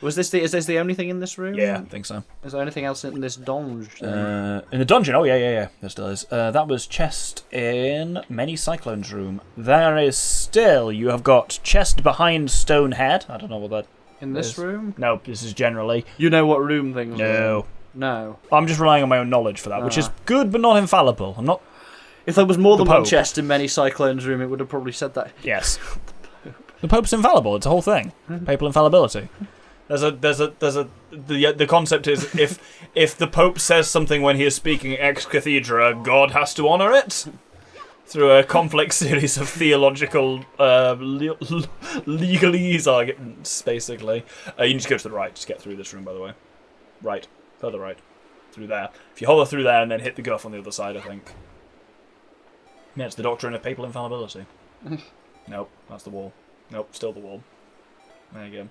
Is this the only thing in this room? Yeah, I think so. Is there anything else in this dungeon? In the dungeon? Oh, yeah. There still is. That was chest in Many Cyclones room. There is still, you have got chest behind stone head. I don't know what that In this room? No, this is generally. You know what room things are? No. No. I'm just relying on my own knowledge for that, which is good but not infallible. I'm not... If there was more than one Pope. chest in Many Cyclones room, it would have probably said that. Yes. The Pope's infallible. It's a whole thing. Papal infallibility. The concept is if the Pope says something when he is speaking ex cathedra, God has to honour it through a complex series of theological legalese arguments. Basically, you need to go to the right to get through this room. By the way, right, further right, through there. If you hover through there and then hit the guff on the other side, I think. Yeah, it's the doctrine of papal infallibility. Nope, that's the wall. Nope, still the wall. There you go.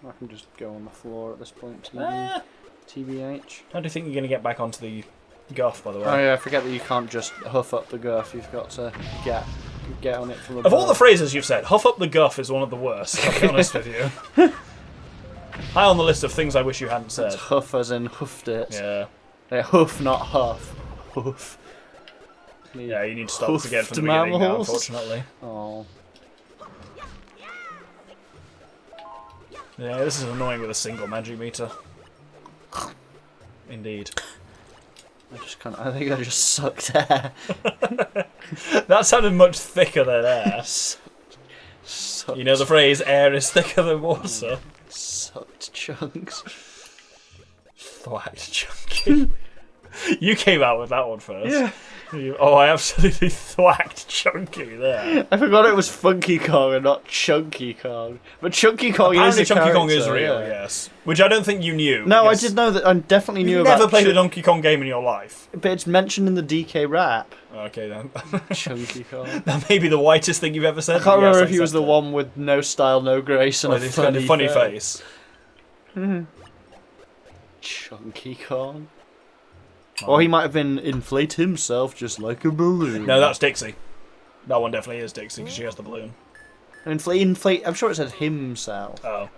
I can just go on the floor at this point. TBH. How do you think you're going to get back onto the guff, by the way? Oh yeah, I forget that you can't just huff up the guff. You've got to get on it from above. Of all the phrases you've said, huff up the guff is one of the worst, I'll be honest with you. High on the list of things I wish you hadn't said. It's huff as in huffed it. Yeah. Hoof, not huff. Hoof. Yeah, you need to start this again from the beginning now, unfortunately. Oh. Yeah, this is annoying with a single magic meter. Indeed. I think I just sucked air. That sounded much thicker than air. Sucked. You know the phrase, air is thicker than water? Sucked chunks. Thwacked chunky. You came out with that one first. Yeah. I absolutely thwacked Chunky there. I forgot it was Funky Kong and not Chunky Kong. But Chunky Kong Apparently is a Chunky Kong character, is real, yes. Which I don't think you knew. No, I did know that. I definitely knew You've about. never played a Donkey Kong game in your life. But it's mentioned in the DK rap. Okay then. Chunky Kong. That may be the whitest thing you've ever said. I can't remember if he was the one with no style, no grace, and a funny face. Chunky Kong. Or he might have been inflate himself just like a balloon. No, that's Dixie. That one definitely is Dixie because she has the balloon. Inflate. I'm sure it said himself. Oh.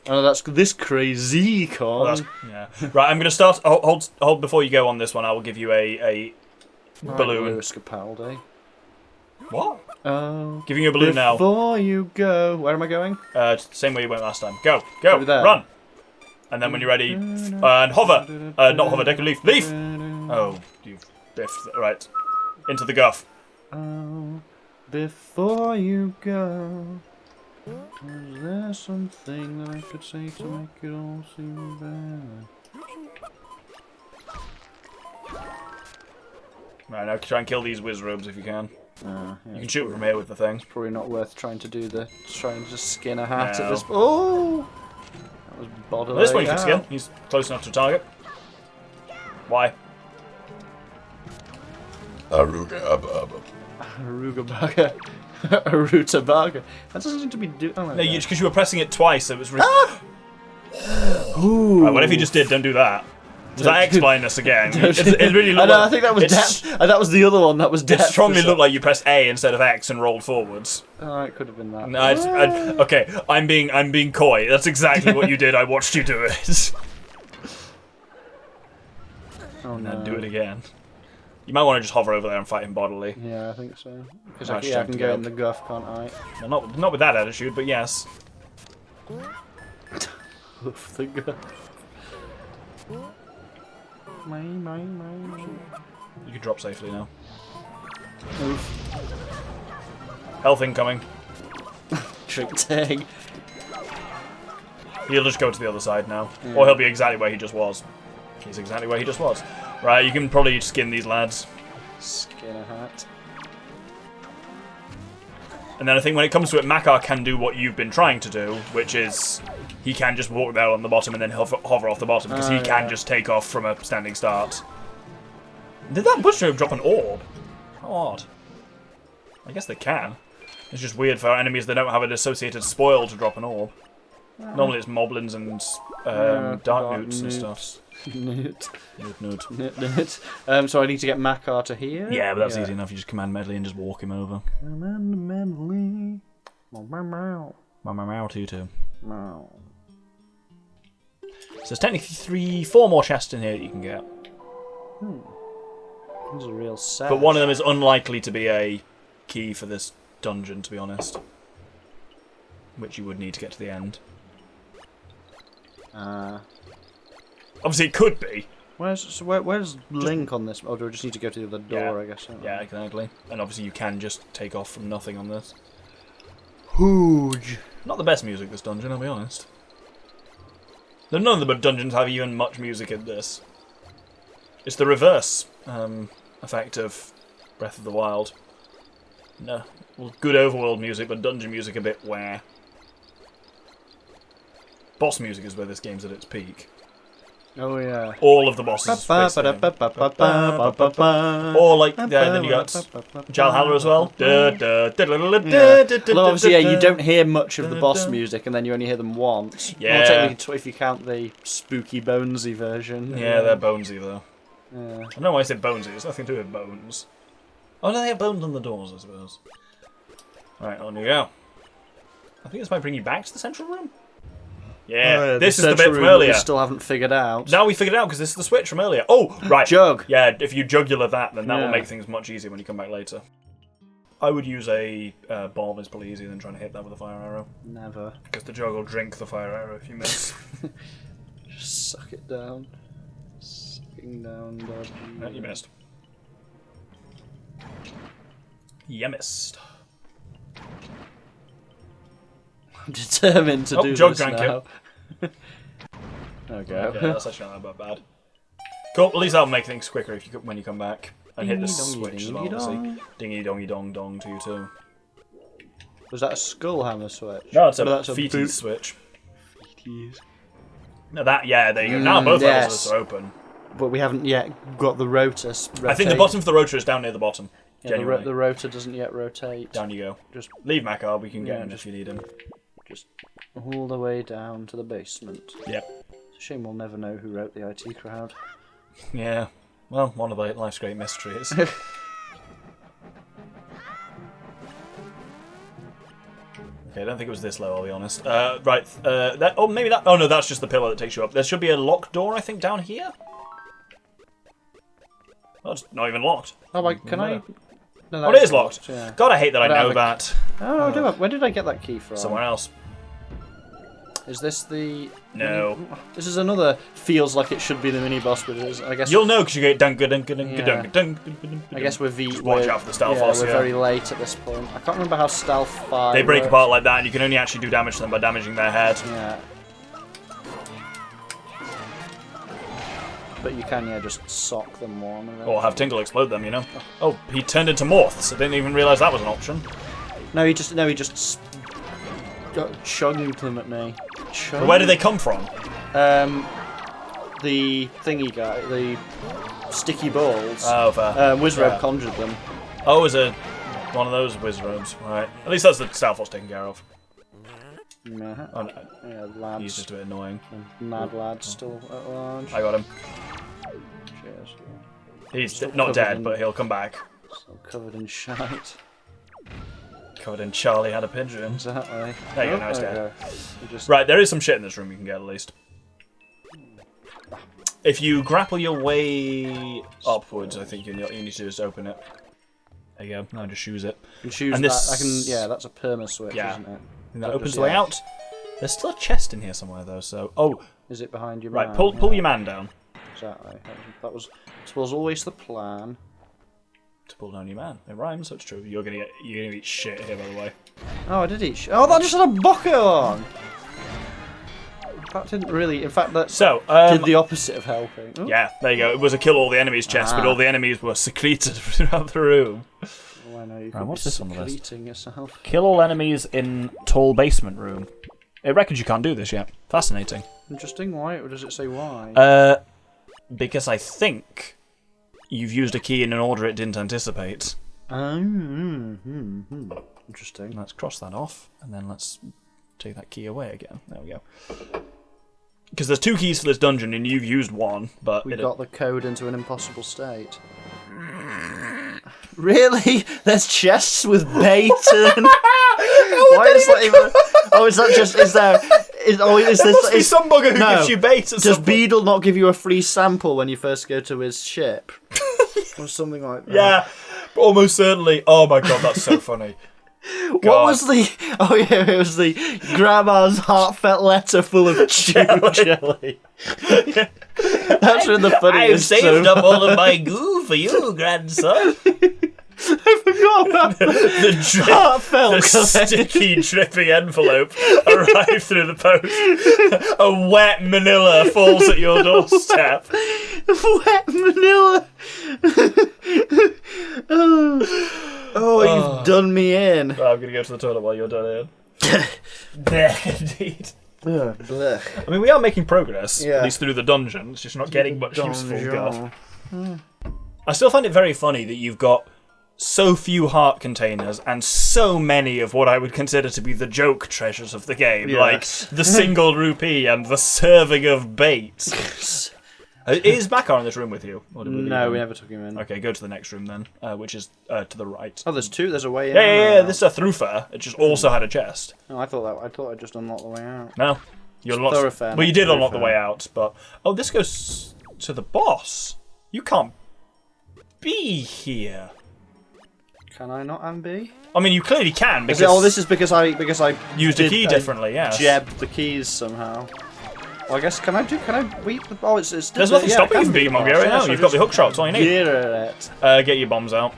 Oh, that's this CryZe Kong. Yeah. Right, I'm going to start. Hold before you go on this one. I will give you a balloon. Scapaldi. What? Oh. Giving you a balloon now. Before you go, where am I going? Same way you went last time. Go, there. run. And then when you're ready, and hover. Not hover, take a leaf. Leaf! Oh, you've biffed. Right. Into the guff. Oh, before you go, is there something that I could say to make it all seem bad? Right, now try and kill these whiz robes if you can. Yeah, you can shoot from here with the thing. It's probably not worth trying to skin a hat No. at this. Oh! That was bodily. Well, this one you can skin. He's close enough to target. Why? Arugabugger. Arutabaga. That doesn't seem to be doing. Oh, no, because you were pressing it twice, so it was really. Ooh. Right, whatever you just did, don't do that. Does that explain this again? It really looked I think that was that was the other one. That was It strongly looked like you pressed A instead of X and rolled forwards. Oh, it could have been that. No, okay, I'm being coy. That's exactly what you did. I watched you do it. Oh no! And do it again. You might want to just hover over there and fight him bodily. Yeah, I think so. Because I can go in the guff, can't I? Well, not with that attitude, but yes. Hoof the guff. You can drop safely now. Oof. Health incoming. Trick tag. He'll just go to the other side now. Yeah. Or he'll be exactly where he just was. He's exactly where he just was. Right, you can probably skin these lads. Skin a hat. And then I think when it comes to it, Makar can do what you've been trying to do, which is he can just walk there on the bottom and then hover off the bottom, because he can just take off from a standing start. Did that mushroom drop an orb? How odd. I guess they can. It's just weird for enemies that don't have an associated spoil to drop an orb. Normally it's moblins and dark newts and stuff. Newt. Newt. So I need to get Makar to here? Yeah, but that's easy enough. You just command medley and just walk him over. Command medley. Meow, tutu. Meow. So there's technically 4 more chests in here that you can get. This is a real set. But one of them is unlikely to be a key for this dungeon, to be honest. Which you would need to get to the end. Obviously, it could be. Where's Link on this? Oh, do I just need to go to the other door, I guess? Yeah, exactly. And obviously, you can just take off from nothing on this. Huge. Not the best music, this dungeon, I'll be honest. None of the dungeons have even much music in this. It's the reverse effect of Breath of the Wild. No, well, good overworld music, but dungeon music a bit where. Boss music is where this game's at its peak. Oh yeah. All of the bosses. Or like then you got Jalhalla as well. Although obviously, yeah, you don't hear much of the boss music, and then you only hear them once. Yeah. Well, technically, if you count the spooky Bonesy version. Yeah, they're bonesy though. Yeah. I don't know why I said bonesy. There's nothing to do with bones. Oh no, they have bones on the doors, I suppose. Right, on you go. I think this might bring you back to the central room. Yeah, this is the bit from earlier. We still haven't figured out. Now we figured it out because this is the switch from earlier. Oh, right. Jug. Yeah, if you jugular that, then that will make things much easier when you come back later. I would use a bomb. It's probably easier than trying to hit that with a fire arrow. Never. Because the jug will drink the fire arrow if you miss. Just suck it down. Sucking down, dodgy. No, you missed. You missed. I'm determined to do Jug this drank now. it. Okay. Yeah, that's actually not that bad. Cool. At least that'll make things quicker if you when you come back and hit the switch as well. Obviously, dingy dongy dong dong to you too. Was that a skull hammer switch? No, it's a boot switch. Feeties. No, there you go. Now both levels are open. But we haven't yet got the rotor. I think the bottom of the rotor is down near the bottom. Yeah, the rotor doesn't yet rotate. Down you go. Just leave Makar. We can get him if you need him. Just all the way down to the basement. Yep. It's a shame we'll never know who wrote the IT crowd. Yeah. Well, one of life's great mysteries. Okay, I don't think it was this low, I'll be honest. Right, that. Oh, maybe that. Oh no, that's just the pillar that takes you up. There should be a locked door, I think, down here. Well, it's not even locked. Oh, wait, can I? No, it is locked. Yeah. God, I hate that I know that. Oh, where did I get that key from? Somewhere else. Is this the? No. This is another. Feels like it should be the mini boss, but it is. I guess you'll know because you get dunk. I guess we're watch out for the stealth boss. We're very late at this point. I can't remember how stealth 5 They break works. apart like that, and you can only actually do damage to them by damaging their head. Yeah. But you can, just sock them one. Or have Tingle explode them, you know. Oh, he turned into Morths. I didn't even realise that was an option. No, he just chugged them at me. But where did they come from? The thingy guy, the sticky balls. Oh, fair. Wizrobe conjured them. Oh, it was one of those Wizrobes, right? At least that's the stealth was taken care of. Yeah. Oh, no. Yeah, lads. He's just a bit annoying. Mad lad still at large. I got him. Cheers. He's not dead, but he'll come back. Still covered in shite. Covered in Charlie had a pigeon. Exactly. There you go, now he's dead. Just... Right, there is some shit in this room you can get at least. If you grapple your way upwards, I think you need to just open it. There you go. Now just choose it. You choose and this... that. Yeah, that's a perma switch, isn't it? And that opens the way out. There's still a chest in here somewhere though. So, is it behind your man? Right, pull your man down. Exactly. That was, I suppose, always the plan. To pull down your man. It rhymes, so it's true. You're gonna eat shit here, by the way. Oh, I did eat. Oh, that just had a bucket on. That didn't really. In fact, that did the opposite of helping. Oh. Yeah, there you go. It was a kill all the enemies chest, but all the enemies were secreted throughout the room. Oh, I know. You what's this on the list? Yourself. Kill all enemies in tall basement room. It reckons you can't do this yet. Fascinating. Interesting. Why? Or does it say why? Because I think you've used a key in an order it didn't anticipate. Interesting. Let's cross that off, and then let's take that key away again. There we go. Because there's 2 keys for this dungeon, and you've used one, but we got the code into an impossible state. Really? There's chests with bait and... Why is that even... Oh, is that just? Is there? Is There this? must be some bugger who no. gives you bait. Does Beedle not give you a free sample when you first go to his ship, or something like that? Yeah, almost certainly. Oh my god, that's so funny. What was the? Oh yeah, it was the grandma's heartfelt letter full of chew jelly. That's really the funniest. I've saved up all of my goo for you, grandson. I forgot about the heartfelt sticky, dripping envelope arrived through the post. A wet manila falls at your doorstep. Wet manila. Oh, you've done me in. I'm going to go to the toilet while you're done in. Indeed. Blech. I mean, we are making progress, Yeah. at least through the dungeon. It's just not getting much useful Donjon. guff. I still find it very funny that you've got so few heart containers and so many of what I would consider to be the joke treasures of the game, Yes. like the single rupee and the serving of bait. Is Makar in this room with you? Or did we leave No, him? we never took him in. Okay, go to the next room then, which is to the right. Oh, there's two. There's a way in. Yeah. This is a thoroughfare. It just also had a chest. Oh, I thought I just unlocked the way out. No, you unlocked. Thoroughfare, Well, you not did unlock the thoroughfare. way out, but this goes to the boss. You can't be here. Can I not MB? I mean, you clearly can because This is because I used a key differently. Yes. jabbed the keys somehow. Well, I guess can I beat the? Oh, it's There's nothing stopping you from beating Mongo right now. You've got the hook shots. All you need. It. Get your bombs out.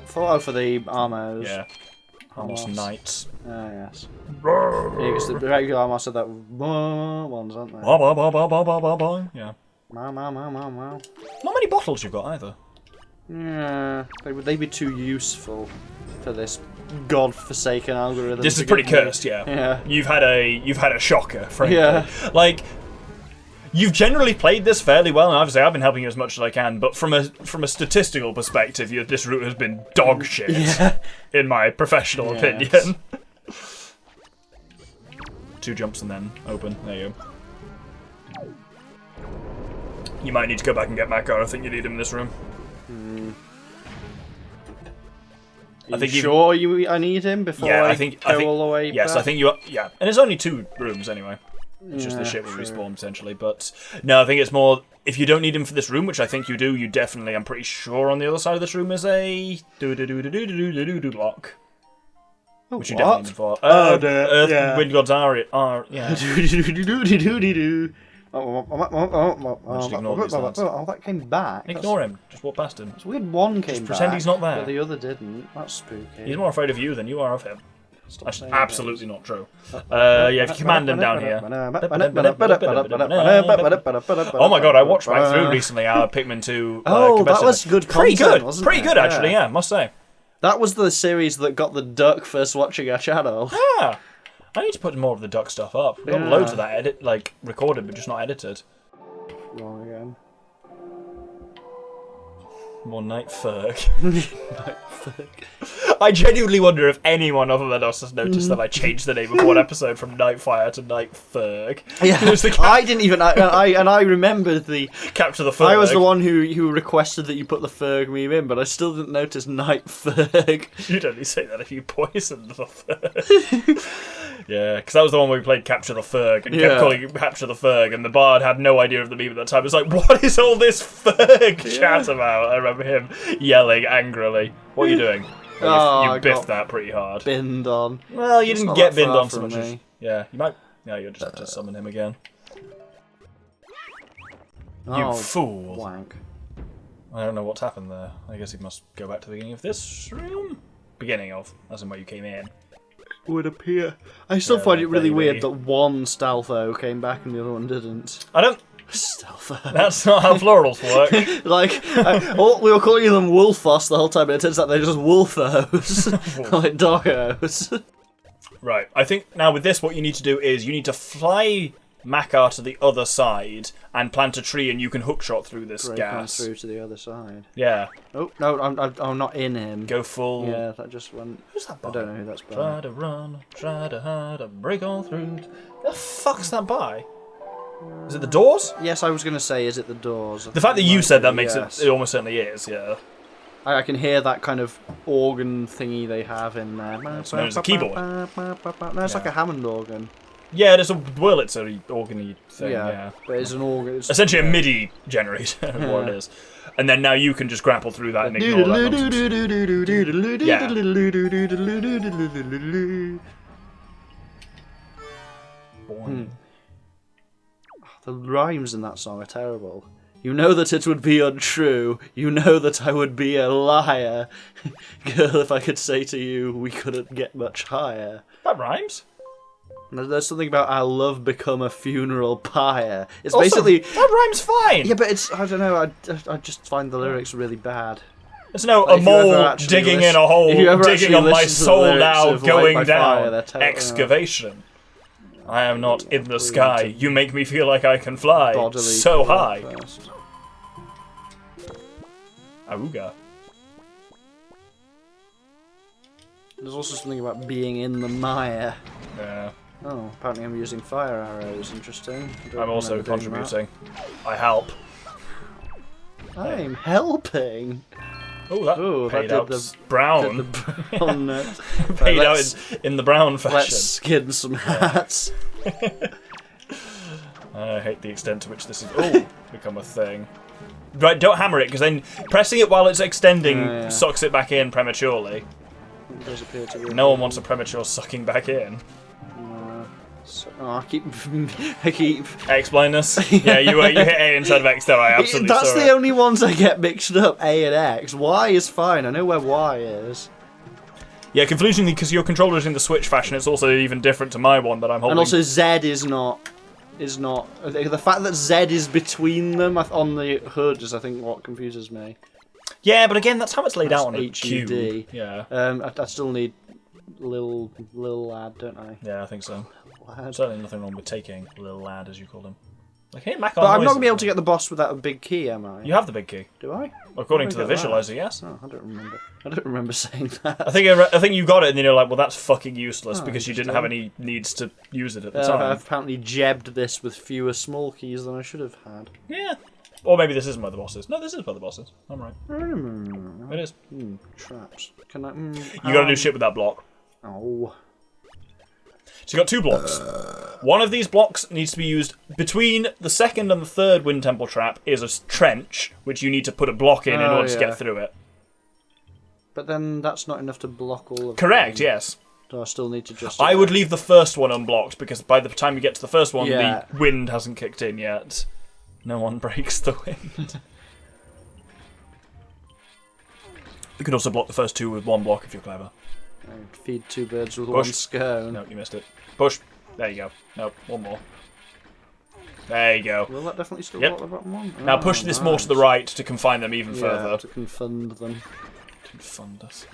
For the armors. Yeah. Almost Armors. knights. Ah, yes. Yeah, because the regular armors said that ones, aren't they? Yeah. Wow. Not many bottles you've got either. Yeah, they'd be too useful for this godforsaken algorithm. This to is pretty give me. cursed, yeah. Yeah. You've had a shocker, frankly. Yeah. Like, you've generally played this fairly well, and obviously I've been helping you as much as I can. But from a statistical perspective, this route has been dog shit, Yeah. in my professional Yes. opinion. 2 jumps and then open. There you go. You might need to go back and get Makar. I think you need him in this room. I think I need him before I think all the way Yes, back? I think you are. Yeah, and it's only 2 rooms anyway. It's just the shit will respawn potentially. But no, I think it's more if you don't need him for this room, which I think you do. You definitely, I'm pretty sure, on the other side of this room is a block. Which you definitely need for. yeah. Wind Gods are yeah. Oh, that came back. Ignore him. Just walk past him. It's weird. One came back. pretend he's not there. But the other didn't. That's spooky. He's more afraid of you than you are of him. Stop That's saying absolutely not true. Yeah, if you command him down here. Oh my god, I watched back through recently our Pikmin 2. Oh, that was good Pretty content, good. wasn't Pretty it? good, actually, yeah, must say. That was the series that got the duck first watching our channel. Ah, I need to put more of the duck stuff up. We've got Yeah. loads of that recorded, but just not edited. Wrong again. More Night Ferg. I genuinely wonder if anyone other than us has noticed that I changed the name of one episode from Nightfire to Night Ferg. Yeah, It was the I didn't even. I remembered the. Capture the Ferg. I was the one who requested that you put the Ferg meme in, but I still didn't notice Night Ferg. You'd only say that if you poisoned the Ferg. Yeah, because that was the one where we played Capture the Ferg and kept calling it Capture the Ferg, and the bard had no idea of the meme at that time. It was like, what is all this Ferg chat about? I remember him yelling angrily. What are you doing? You biffed that pretty hard. Binned on. Well, you It's didn't not get that binned far on so from much as... me. Yeah, you might... Yeah, you'll just have to summon him again. You Oh, fool. wank. I don't know what's happened there. I guess he must go back to the beginning of this room? Beginning of, as in where you came in. Would appear. I still Yeah, find it really maybe. weird that one Stalfo came back and the other one didn't. I don't... Stalfo. That's not how florals work. We were calling them Wolfos the whole time, but it turns out they're just Wolfos. Like doggos. Right, I think now with this what you need to do is you need to fly Makar to the other side and plant a tree and you can hookshot through this Break on gas. through to the other side. Yeah. Oh, no, I'm not in him. Go full... Yeah, that just went... Who's that by? I don't know who that's by. Try to run, try to hide, to break all through. The fuck's that by? Is it the doors? Yes, I was going to say, is it the doors? The fact that you said that makes Yes. it almost certainly is, yeah. I can hear that kind of organ thingy they have in there. It's known as a keyboard. No, it's like a Hammond organ. Yeah, there's a Wurlitzer organ-y thing, yeah. But it's an organ. It's, essentially a MIDI generator, what it is. And then now you can just grapple through that and ignore that nonsense. The rhymes in that song are terrible. You know that it would be untrue. You know that I would be a liar. Girl, if I could say to you, we couldn't get much higher. That rhymes. There's something about our love become a funeral pyre. It's Also, basically... that rhymes fine! Yeah, but it's... I don't know, I just find the lyrics really bad. It's no, Like, a mole digging in a hole, digging on my soul now, going down. Excavation. I am not in the sky. You make me feel like I can fly. So high. Auga. There's also something about being in the mire. Yeah. Oh, apparently I'm using fire arrows. Interesting. I'm also contributing. I help. I'm helping. Oh, that paid out brown. Did the brown paid out in the brown fashion. Let's skin some hats. I hate the extent to which this has become a thing. Right, don't hammer it, because then pressing it while it's extending sucks it back in prematurely. It does appear to be. No one wants a premature sucking back in. I keep. Explain this. Yeah, you hit A instead of X, though. I absolutely That's saw the it. only ones I get mixed up. A and X. Y is fine. I know where Y is. Yeah, confusingly, because your controller is in the Switch fashion, it's also even different to my one that I'm holding. And also Z is not. The fact that Z is between them on the hood is, I think, what confuses me. Yeah, but again, that's how it's laid out on a HUD. cube. Yeah. I still need Lil lad, don't I? Yeah, I think so. Lad. Certainly nothing wrong with taking Lil Lad, as you called him. Like, hey, Mac But I'm not going to be able to get the boss without a big key, am I? You have the big key. Do I? According to the visualizer, yes. Oh, I don't remember. I don't remember saying that. I think you got it, and then you're like, well, that's fucking useless because you didn't have any needs to use it at the time. I've apparently jebbed this with fewer small keys than I should have had. Yeah. Or maybe this isn't where the boss is. No, this is where the boss is. I'm right. It is. Traps. Can I? You gotta do shit with that block. Oh. So you got two blocks. One of these blocks needs to be used between the second and the third Wind Temple trap is a trench, which you need to put a block in order to get through it. But then that's not enough to block all of Correct, them. yes. So I still need to just... I would leave the first one unblocked, because by the time you get to the first one, Yeah. the wind hasn't kicked in yet. No one breaks the wind. You can also block the first two with one block if you're clever. Feed two birds with Push. one scone. No, you missed it. Push. There you go. No, one more. There you go. Will that definitely still Yep. block the bottom one? Now push this more to the right to confine them even further. to confund them. Confund us.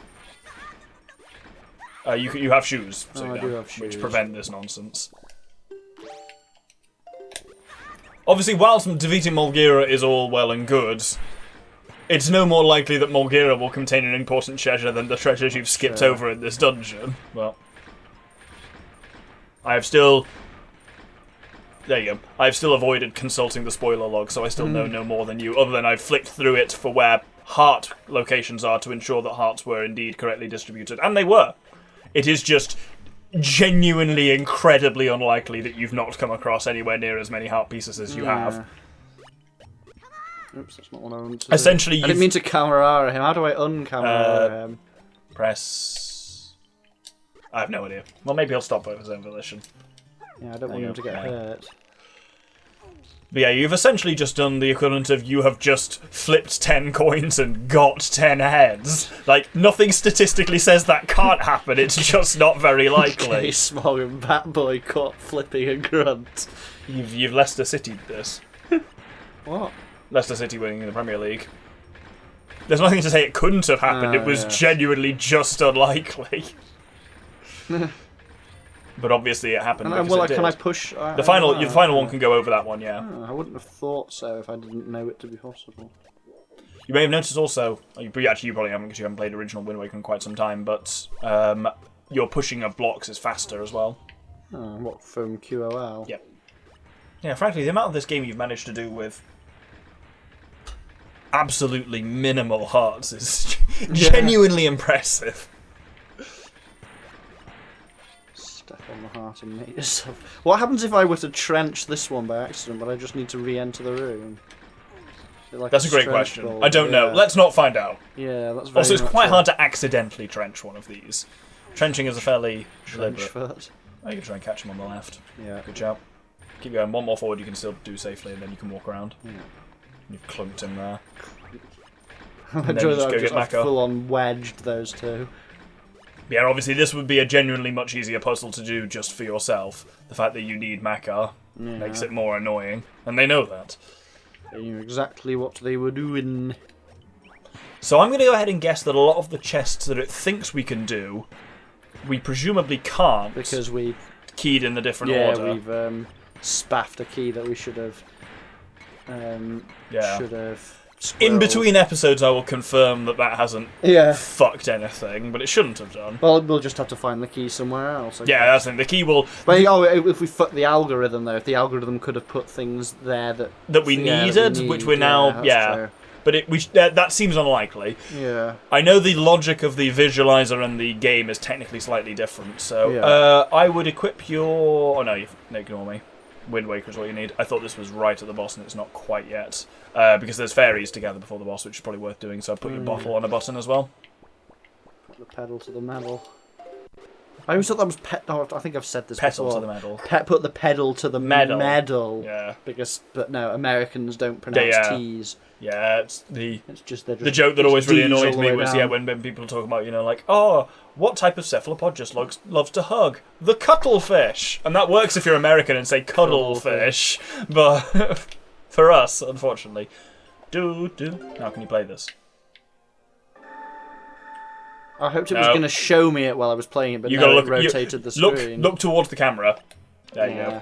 You have shoes, so I do have which shoes. prevent this nonsense. Obviously, whilst defeating Mulgira is all well and good, it's no more likely that Mulgira will contain an important treasure than the treasures you've skipped over in this dungeon. Well, I have still... There you go. I've still avoided consulting the spoiler log, so I still know no more than you, other than I've flicked through it for where heart locations are to ensure that hearts were indeed correctly distributed. And they were. It is just genuinely incredibly unlikely that you've not come across anywhere near as many heart pieces as you have. Oops, that's not what I wanted to Essentially, do. I didn't mean to camera him. How do I un-camera him? Press... I have no idea. Well, maybe he'll stop by his own volition. Yeah, I don't want him to get hurt. But yeah, you've essentially just done the equivalent of you have just flipped 10 coins and got 10 heads. Like, nothing statistically says that can't happen, it's just not very likely. Smog and Batboy caught flipping a grunt. You've Leicester City'd this. What? Leicester City winning the Premier League. There's nothing to say it couldn't have happened, it was genuinely just unlikely. But obviously it happened because it did. Can I push... The final one can go over that one, yeah. I wouldn't have thought so if I didn't know it to be possible. You may have noticed also, you probably haven't because you haven't played original Wind Waker in quite some time, but your pushing of blocks is faster as well. Oh, what, from QOL? Yep. Yeah, frankly, the amount of this game you've managed to do with absolutely minimal hearts is genuinely impressive. Step on the heart and make yourself. What happens if I were to trench this one by accident, but I just need to re-enter the room? Like That's a great trench question. ball? I don't know. Let's not find out. Yeah, that's very Also, it's much quite a hard to accidentally trench one of these. Trenching is a fairly trench deliberate. foot. Oh, you can try and catch him on the left. Yeah. Good job. Keep going. One more forward you can still do safely, and then you can walk around. Yeah. You've clunked him there. I then enjoy you just that go I've get just Mako. full on wedged those two. Yeah, obviously this would be a genuinely much easier puzzle to do just for yourself. The fact that you need Makar makes it more annoying, and they know that. They knew exactly what they were doing. So I'm going to go ahead and guess that a lot of the chests that it thinks we can do, we presumably can't, Because we keyed in the different order. we've spaffed a key that we should have In between episodes I will confirm that that hasn't fucked anything, but it shouldn't have done. Well, we'll just have to find the key somewhere else. I Yeah, guess. that's the thing. The key will... But if we fuck the algorithm though, if the algorithm could have put things there that we needed, which we're now... True. But that seems unlikely. Yeah. I know the logic of the visualizer and the game is technically slightly different, so I would equip your... Oh no, ignore me. Wind Waker is what you need. I thought this was right at the boss and it's not quite yet. Because there's fairies to gather before the boss, which is probably worth doing, so I'll put your bottle on a button as well. Put the pedal to the metal. I always thought that was I think I've said this Petal before. to the metal. Put the pedal to the Medal. Yeah. But no, Americans don't pronounce T's. Yeah, it's just the joke that always really annoys me was down. when people talk about, like, oh, what type of cephalopod just loves to hug? The cuttlefish! And that works if you're American and say cuddlefish, but for us, unfortunately. Now can you play this? I hoped it was going to show me it while I was playing it, but it rotated the screen. Look towards the camera. There you go.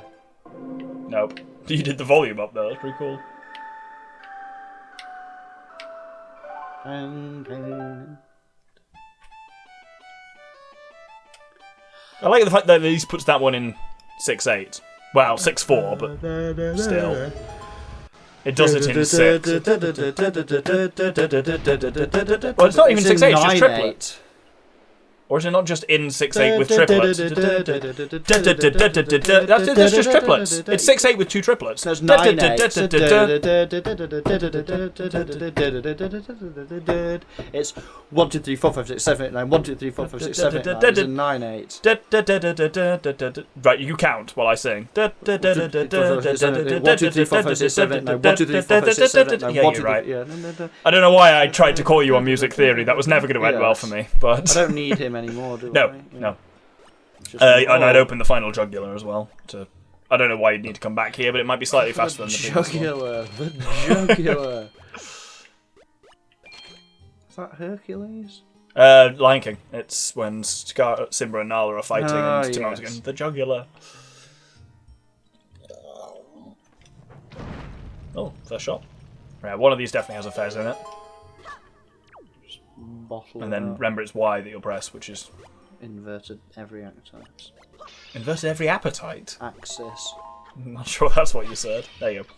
Nope. You did the volume up there, that's pretty cool. I like the fact that at least puts that one in 6/8. Well, 6/4, but still. It does it in 6. Well, it's not even 6/8, it's just triplets. Or is it not just in 6/8 with triplets? That's just triplets. It's 6/8 with 2 triplets. There's 9/8. It's 1, 2, 3, 4, 5, 6, 7, 8, 9. 1, 2, 3, 4, 5, 6, 7, 8, 9. It's 9/8. Right, you count while I sing. 1, 2, 3, 4, 5, 6, 7, 8, 9. 1, 2, 3, 4, 5, 6, 7, 8, 9. Yeah, you're right. I don't know why I tried to call you on music theory. That was never going to end well for me. But I don't need him anymore, do no, I? no. And I'd open the final jugular as well. I don't know why you'd need to come back here, but it might be slightly faster than the previous one. The jugular. Is that Hercules? Lion King. It's when Simba and Nala are fighting and Timon's going, the jugular. Oh, first shot. Right, one of these definitely has a fez in it. Bottle and then remember it's Y that you'll press, which is... Inverted every appetite. Inverted every appetite? Axis. I'm not sure that's what you said. There you go.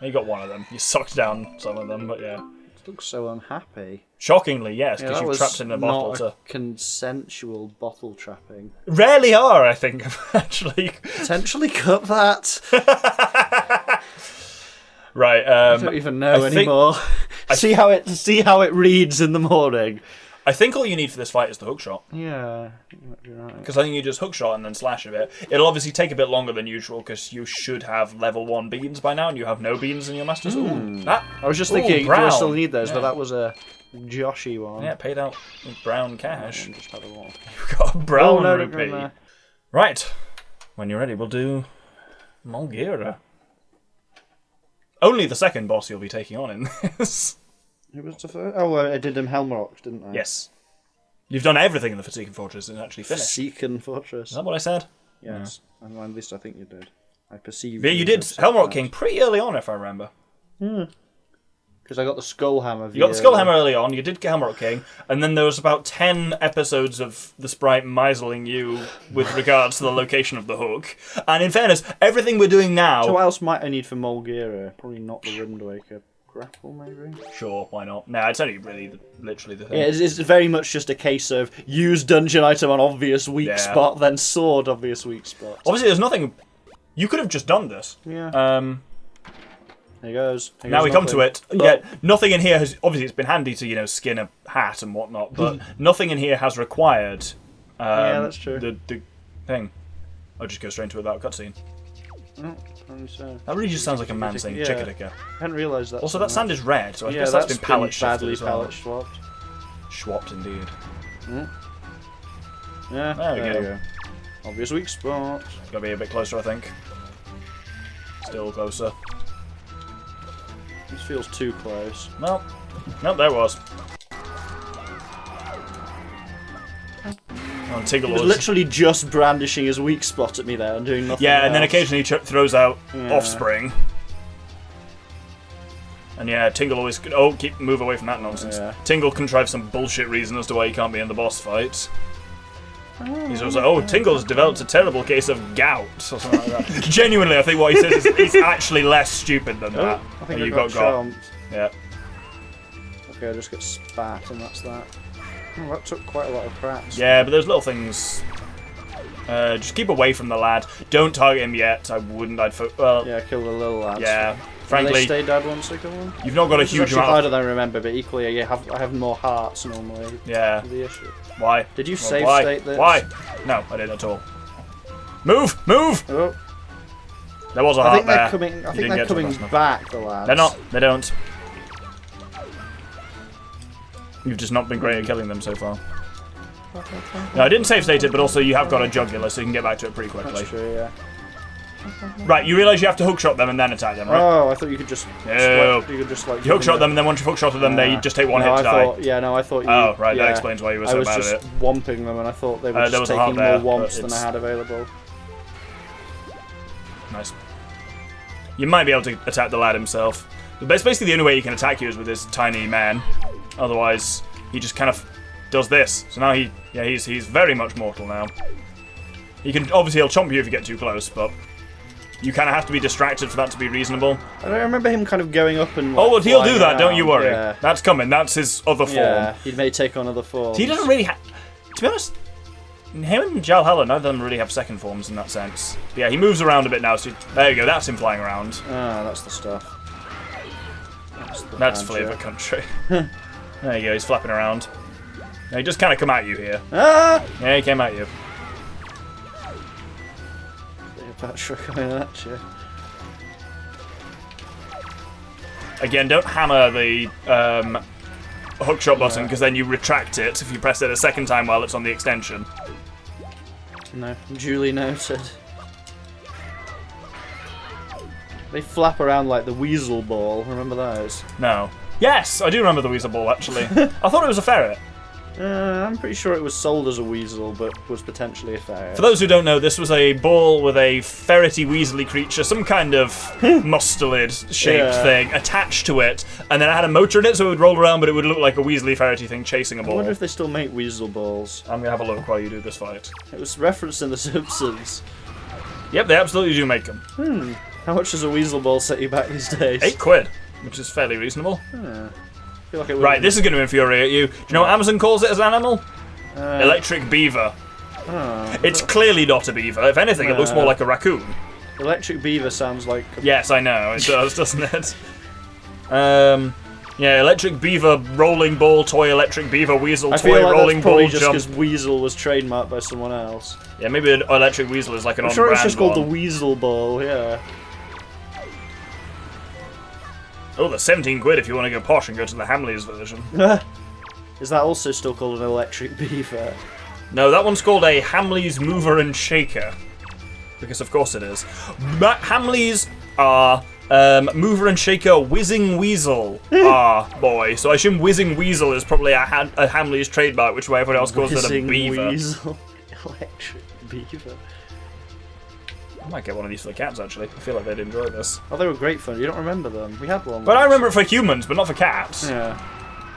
You got one of them. You sucked down some of them, but yeah. It looks so unhappy. Shockingly, yes, because you've trapped in a bottle not a consensual bottle trapping. Rarely are, I think, actually. Potentially cut that. Right. I don't even know anymore. See how it reads in the morning. I think all you need for this fight is the hookshot. Yeah, you might be right. Because I think you just hookshot and then slash a bit. It'll obviously take a bit longer than usual because you should have level 1 beans by now, and you have no beans in your masters. I was just thinking, brown. do I still need those? But that was a Joshy one. Yeah, paid out with brown cash. Just had a one. You've got a brown no, rupee. Right. When you're ready, we'll do Mulgira. Only the second boss you'll be taking on in this. Who was the first? Oh, I did Helmrock, didn't I? Yes. You've done everything in the Forsaken Fortress and actually finished. Forsaken Fortress. Is that what I said? Yes. Yeah. At least I think you did. I perceive. Yeah, you did Helmrock King pretty early on, if I remember. Because I got the Skullhammer. You got the Skullhammer early on, you did Helmrock King, and then there was about 10 episodes of the sprite miseling you with regards to the location of the hook. And in fairness, everything we're doing now... So what else might I need for Mulgira? Probably not the Wind Waker grapple, maybe? Sure, why not? Nah, it's only really literally the thing. Yeah, it's very much just a case of use dungeon item on obvious weak spot, then sword obvious weak spot. Obviously, there's nothing... You could have just done this. Yeah. There goes. Now we come to it. Yeah, nothing in here has... Obviously, it's been handy to, you know, skin a hat and whatnot, but nothing in here has required... yeah, that's true. The thing. I'll just go straight into it without a cutscene. Oh, so. That really just sounds like a man saying chicka dicka. I hadn't realised that. Also, that sand is red, so I guess that's been palette shifted badly as well. palette swapped. Schwapped, indeed. Yeah, there we go. Obvious weak spot. Gotta be a bit closer, I think. Still closer. This feels too close. Nope. Nope, there it was. Oh, He was literally just brandishing his weak spot at me there and doing nothing. Yeah, else. and then occasionally he throws out offspring. And yeah, Tingle always... Oh, move away from that nonsense. Yeah. Tingle contrives some bullshit reason as to why he can't be in the boss fight. He's always like, oh, Tingle's developed a terrible case of gout, or something like that. Genuinely, I think what he says is he's actually less stupid than that. I think you got chomped. Yeah. Okay, I just get spat, and that's that. Oh, that took quite a lot of cracks. Yeah, but those little things... just keep away from the lad. Don't target him yet. I wouldn't. Well, yeah, kill the little lads. Yeah, Do frankly... they stay dead once they kill them? You've not got a huge amount... harder than I remember, but equally I have more hearts normally. Yeah. The issue. Why? Did you well, save why? state this? Why? No, I didn't at all. Move! Move! Oh. There was a I heart think they're there. coming. I think they're coming back. The lads. They're not. They don't. You've just not been great at killing them so far. No, I didn't save state it, but also you have got a jugular, so you can get back to it pretty quickly. That's true, yeah. Right, you realise you have to hookshot them and then attack them, right? Oh, I thought you could just. No. You could just like. You hookshot them, and then once you've hookshotted them, they just take one hit to die. Yeah, no, I thought you. Oh, right, yeah, that explains why you were so bad at it. I was just womping them, and I thought they were just taking more womps than I had available. Nice. You might be able to attack the lad himself. But it's basically the only way he can attack you is with this tiny man. Otherwise, he just kind of does this. So now he's very much mortal now. He can obviously he'll chomp you if you get too close, but you kind of have to be distracted for that to be reasonable. I don't remember him kind of going up and. Like, oh, well, he'll do that. Around. Don't you worry. Yeah. That's coming. That's his other form. Yeah, he may take on other forms. He doesn't really have. To be honest, him and JarheadHME, neither of them really have second forms in that sense. But yeah, he moves around a bit now. So there you go. That's him flying around. Ah, that's the stuff. That's Flavor Country. There you go. He's flapping around. Now, he just kind of come at you here. Ah! Yeah, he came at you. Cleopatra coming at you. Again, don't hammer the hookshot button because then you retract it if you press it a second time while it's on the extension. No, duly noted. They flap around like the weasel ball. Remember those? No. Yes, I do remember the weasel ball actually. I thought it was a ferret. I'm pretty sure it was sold as a weasel, but was potentially a ferret. For those who don't know, this was a ball with a ferrety, weaselly creature, some kind of mustelid-shaped thing attached to it, and then it had a motor in it, so it would roll around, but it would look like a weaselly, ferrety thing chasing a ball. I wonder if they still make weasel balls. I'm gonna have a look while you do this fight. It was referenced in The Simpsons. Yep, they absolutely do make them. How much does a weasel ball set you back these days? £8, which is fairly reasonable. I feel like it Right, this is going to infuriate you. Do you know what Amazon calls it as an animal? Electric beaver. It's clearly not a beaver. If anything, it looks more like a raccoon. Electric beaver sounds like... Yes, I know. It does, doesn't it? Yeah, electric beaver, rolling ball, toy, electric beaver, weasel, I toy, feel like rolling that's probably ball, just jump. because weasel was trademarked by someone else. Yeah, maybe an electric weasel is like an I'm on-brand sure it's just called the one. weasel ball, yeah. Oh, there's 17 quid if you want to go posh and go to the Hamleys version. Is that also still called an electric beaver? No, that one's called a Hamleys Mover and Shaker. Because of course it is. Hamleys are Mover and Shaker Whizzing Weasel. Boy. So I assume Whizzing Weasel is probably a Hamleys trademark, which way everyone else calls it a beaver. Weasel. Electric beaver. I might get one of these for the cats, actually. I feel like they'd enjoy this. Oh, they were great fun. You don't remember them. We had one. But I remember it for humans, but not for cats. Yeah.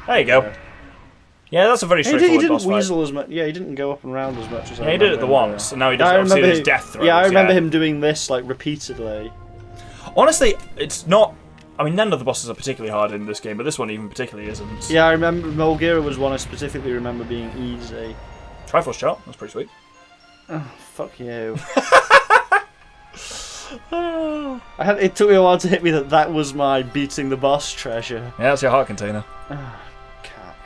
There you go. Yeah, that's a very straightforward he boss didn't fight. weasel as much. Yeah, he didn't go up and round as much as I Yeah, he did it the once, and now he does obviously his death throws. Yeah, I remember him doing this like repeatedly. Honestly, it's not I mean, none of the bosses are particularly hard in this game, but this one even particularly isn't. Yeah, I remember Mulgira was one I specifically remember being easy. Triforce chart, that's pretty sweet. Oh, fuck you. It took me a while to hit me that was my beating the boss treasure. Yeah, that's your heart container. Cack.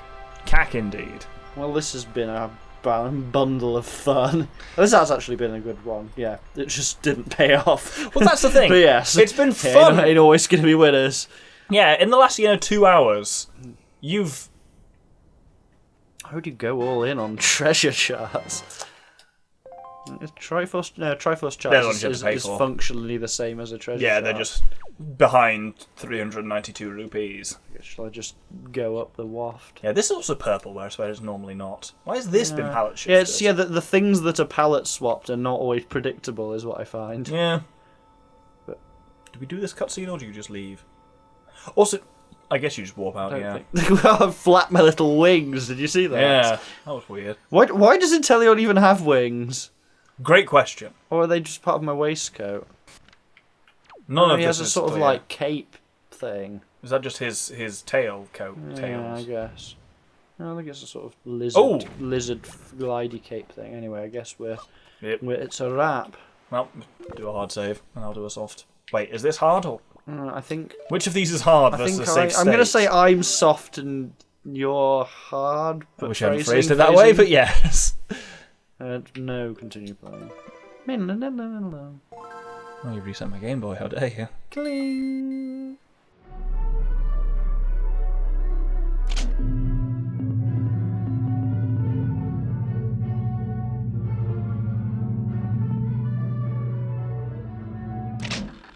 Cack indeed. Well, this has been a bundle of fun. This has actually been a good one. Yeah, it just didn't pay off. Well, that's the thing. But yes, it's been fun. Ain't always going to be winners. Yeah, in the last 2 hours, you've. How would you go all in on treasure charts? Triforce charts is functionally the same as a treasure chart. They're just behind 392 rupees. Shall I just go up the waft? Yeah, this is also purple, where I swear it's normally not. Why has this been palette shifted? Yeah, the things that are palette swapped are not always predictable, is what I find. Yeah. But do we do this cutscene, or do you just leave? Also, I guess you just warp out, yeah. I flap my little wings, did you see that? Yeah, that was weird. Why does Inteleon even have wings? Great question. Or are they just part of my waistcoat? None of he this has a is sort of clear. like cape thing. Is that just his tail coat? Yeah, Tails? I guess. I think it's a sort of lizard glidey cape thing. Anyway, I guess it's a wrap. Well, do a hard save, and I'll do a soft. Wait, is this hard or? I think. Which of these is hard versus a safe I'm going to state? say I'm soft and you're hard. I wish I hadn't phrased it that way, but yes. No, continue playing. Oh, you reset my Game Boy, how dare you? Cling.